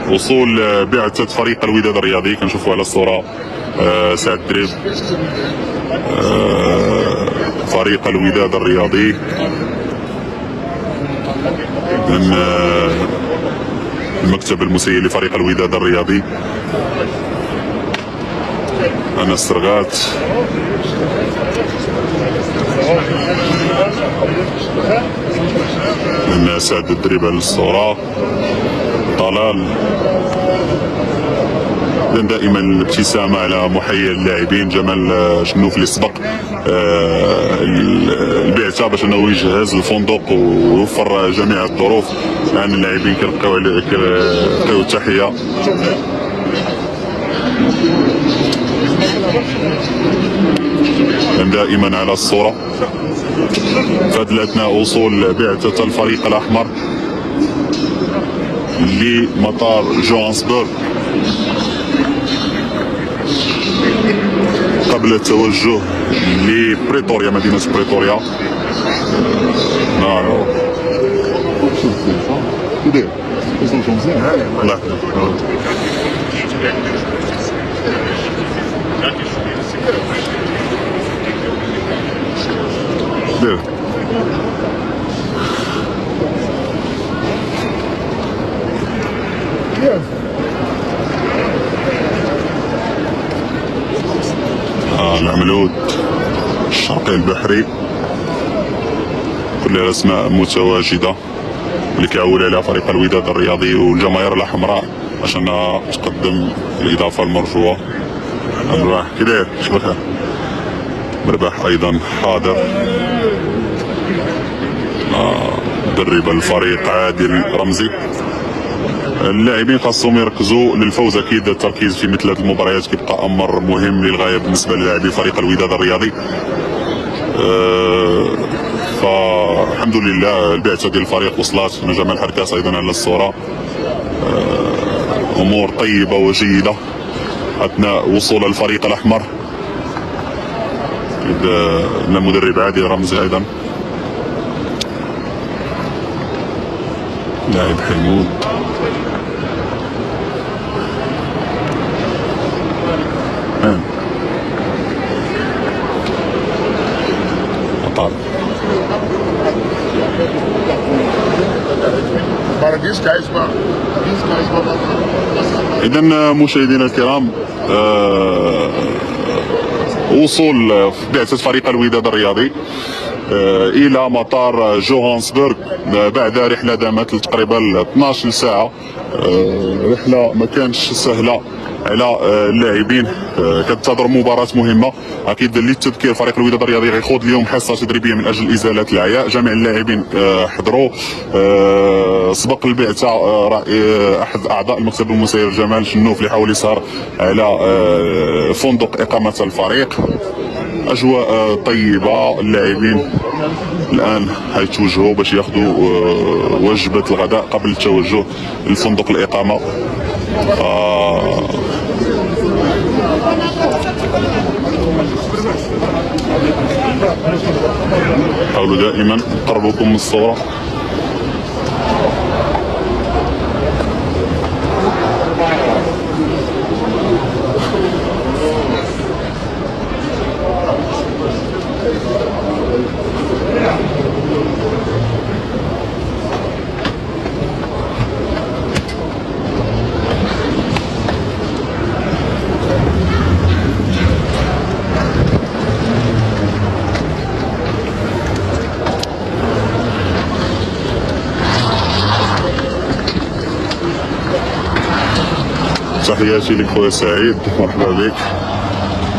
وصول بعثة فريق الوداد الرياضي. كنشوفوا على الصورة سعد الدريب، فريق الوداد الرياضي. من المكتب المسير لفريق الوداد الرياضي أنس سرغات. من سعد الدريب على الصورة، طلال. دائما الابتسامة على محيي اللاعبين. جمال شنوف اللي سبق البعثة باش انه يجهز الفندق ويوفر جميع الظروف. الان اللاعبين كيلقاو التحية. دائما على الصورة. في اثناء وصول بعثة الفريق الاحمر لمطار جوهانسبورغ قبل التوجه لبريتوريا، مدينة بريتوريا. العملود الشرقي البحري، كل الاسماء متواجده اللي كيعول عليها فريق الوداد الرياضي والجماهير الاحمراء عشان تقدم الاضافه المرجوه. مرباح كداير شبكه مرباح ايضا حاضر. مدرب الفريق عادل رمزي. اللاعبين خاصهم يركزوا للفوز. اكيد التركيز في مثل هذه المباريات كيبقى امر مهم للغايه بالنسبه للاعبي فريق الوداد الرياضي. فالحمد لله البعثه ديال الفريق وصلت. جمال حركاس ايضا على الصوره. امور طيبه وجيده اثناء وصول الفريق الاحمر. المدرب عادل رمزي ايضا، لاعب حمود. إذن مشاهدينا الكرام، وصول بعثة فريق الوداد الرياضي إلى مطار جوهانسبورغ بعد رحلة دامت تقريبا 12 ساعة. رحلة ما كانش سهلة على اللاعبين. كتنتظر مباراة مهمة. اكيد للتذكير فريق الوداد الرياضي غيخوض اليوم حصة تدريبية من اجل ازالة العياء. جميع اللاعبين حضروا. سبق البعثة احد اعضاء المكتب المسير جمال شنوف اللي حاول يسهر على فندق اقامة الفريق. اجواء طيبة. اللاعبين الان حيتوجهوا باش ياخذوا وجبة الغداء قبل التوجه لفندق الاقامة. حاولوا دائما قربكم من الصورة. تحياتي لك خويا سعيد، مرحبا بك،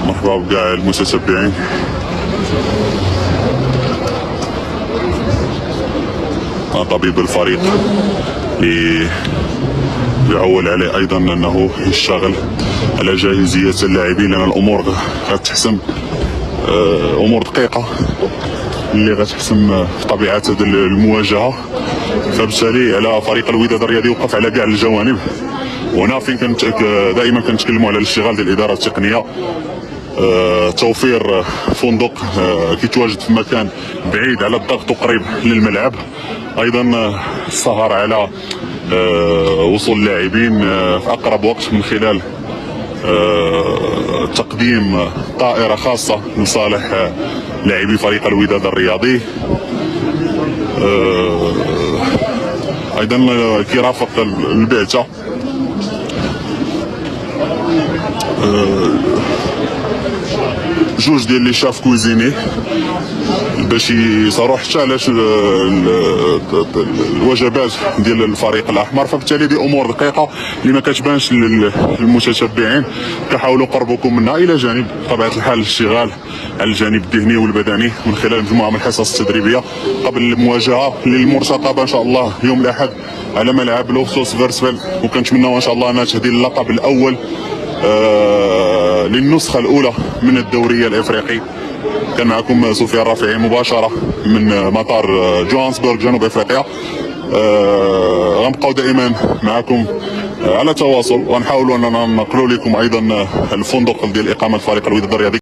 مرحبا بكاع المتتبعين. طبيب الفريق يعول عليه ايضا انه يشتغل على جاهزية اللاعبين، لان الامور غتحسم، امور دقيقة اللي غتحسم في طبيعة المواجهة. فبالتالي على فريق الوداد الرياضي وقف على كاع الجوانب. وهنا فين دائما كنتكلموا على الاشتغال ديال الاداره التقنيه. توفير فندق كيتواجد في مكان بعيد على الضغط وقريب للملعب. ايضا السهر على وصول اللاعبين في اقرب وقت من خلال تقديم طائرة خاصة لصالح لاعبي فريق الوداد الرياضي. ايضا كيرافق البعثة جوج ديال لي شاف كوزيني باش يصاروح حتى على الوجبات ديال الفريق الاحمر. فبالتالي دي امور دقيقه اللي ما كتبانش للمتتبعين، كنحاولوا نقربكم منها الى جانب بطبيعه الحال الاشتغال على الجانب الذهني والبدني من خلال مجموعه من الحصص التدريبيه قبل المواجهه للمرتقبه ان شاء الله يوم الاحد على ملعب لوسوس فيرسفيل، وكنتمناو ان شاء الله انها تهدي اللقب الاول للنسخه الاولى من الدوري الافريقي. كان معكم سفيان الرافعي مباشره من مطار جوهانسبرغ جنوب افريقيا. غنبقاو دائما معكم على تواصل، ونحاولوا اننا ننقلوا لكم ايضا الفندق ديال اقامه فريق الوداد الرياضي.